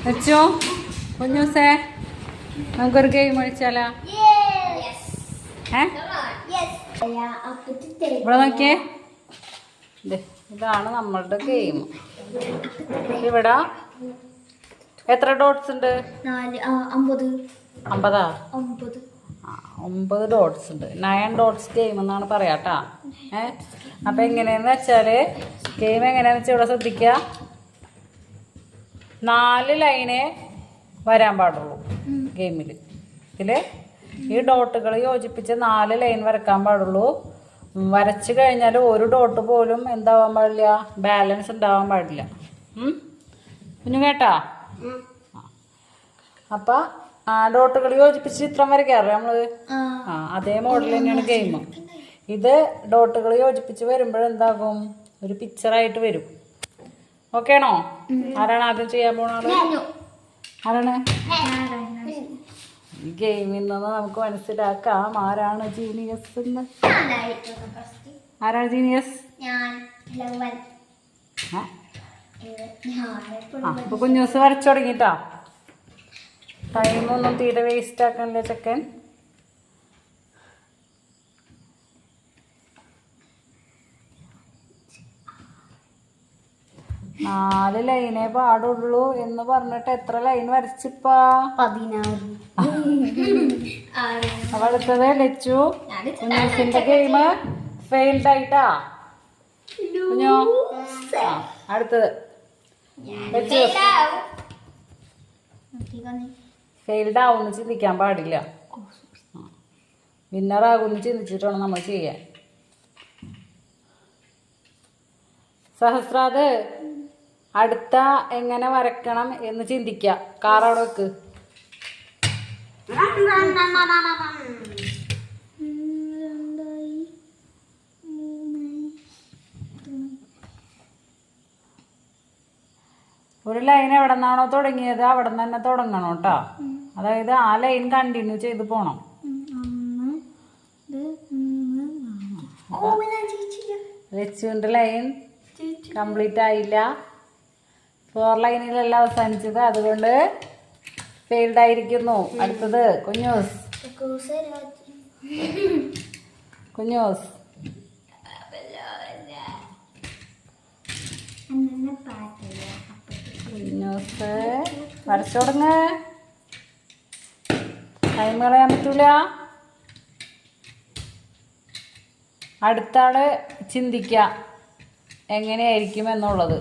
വെച്ചോ കുഞ്ഞൂസേ, നമുക്കൊരു ഗെയിം കളിച്ചാലോ? ഇവിടെ നോക്കിയേ, ഇതാണ് നമ്മളുടെ ഗെയിം. ഇവിടെ എത്ര ഡോട്ട്സ് ഉണ്ട്? 50. 9 ഡോട്ട്സ് ഉണ്ട്. 9 ഡോട്ട്സ് ഗെയിം എന്നാണ് പറയാട്ടാ. അപ്പം എങ്ങനെയാന്ന് വെച്ചാല് ഗെയിം എങ്ങനെയാന്ന് വെച്ചാൽ ഇവിടെ ശ്രദ്ധിക്കുക. 4 ലൈനേ വരാൻ പാടുള്ളൂ ഗെയിമിൽ. ഇതിൽ ഈ ഡോട്ടുകൾ യോജിപ്പിച്ച് 4 ലൈൻ വരക്കാൻ പാടുള്ളൂ. വരച്ച് കഴിഞ്ഞാൽ ഒരു ഡോട്ട് പോലും എന്താവാൻ പാടില്ല, ബാലൻസ് ഉണ്ടാവാൻ പാടില്ല. കുഞ്ഞു കേട്ടാ? അപ്പം ഡോട്ടുകൾ യോജിപ്പിച്ച് ചിത്രം വരയ്ക്കാറില്ല നമ്മള്. അതേ മോഡൽ തന്നെയാണ് ഗെയിം. ഇത് ഡോട്ടുകൾ യോജിപ്പിച്ച് വരുമ്പോഴെന്താകും, ഒരു പിക്ചറായിട്ട് വരും. ഓക്കെ ആണോ? ആരാണ് ആദ്യം ചെയ്യാൻ പോണ ആള്? ആരാണ്? ഈ ഗെയിമിൽ നിന്ന് നമുക്ക് മനസ്സിലാക്കാം ആരാണ് ജീനിയസ് എന്ന്. ആരാണ് ജീനിയസ്? അപ്പൊ കുഞ്ഞൂസ് വരച്ചു തുടങ്ങിട്ടാ. ടൈമൊന്നും തീരെ വേസ്റ്റ് ആക്കണില്ല ചെക്കൻ. നാല് ലൈനേ പാടുള്ളൂ എന്ന് പറഞ്ഞിട്ട് എത്ര ലൈൻ വരച്ചിപ്പാ? 16. അപ്പൊ അടുത്തത് ലച്ചു. കുഞ്ഞൂസിന്റെ ഗെയിം ഫെയിൽഡ് ആയിട്ടാ കുഞ്ഞോ. അടുത്തത് ഫെയിൽഡ് ആവുമെന്ന് ചിന്തിക്കാൻ പാടില്ല. വിന്നറാകുമെന്ന് ചിന്തിച്ചിട്ടാണ് നമ്മൾ ചെയ്യാൻ. സഹസ്രാത് അടുത്ത എങ്ങനെ വരക്കണം എന്ന് ചിന്തിക്കുക. കാർ അവിടെ വെക്ക്. ഒരു ലൈൻ എവിടെ നിന്നാണോ തുടങ്ങിയത് അവിടെ നിന്ന് തന്നെ തുടങ്ങണം കേട്ടോ. അതായത് ആ ലൈൻ കണ്ടിന്യൂ ചെയ്ത് പോണം. ലച്ചുവിൻ്റെ ലൈൻ കംപ്ലീറ്റ് ആയില്ല. 4 ലൈനിലല്ല അവസാനിച്ചത്, അതുകൊണ്ട് ഫെയിൽഡ് ആയിരിക്കുന്നു. അടുത്തത് കുഞ്ഞൂസ്. കുഞ്ഞൂസ് കുഞ്ഞൂസ് വരച്ചു തുടങ്ങ്. ടൈം കളയാൻ പറ്റൂല. അടുത്ത ആള് ചിന്തിക്കുക എങ്ങനെയായിരിക്കും എന്നുള്ളത്.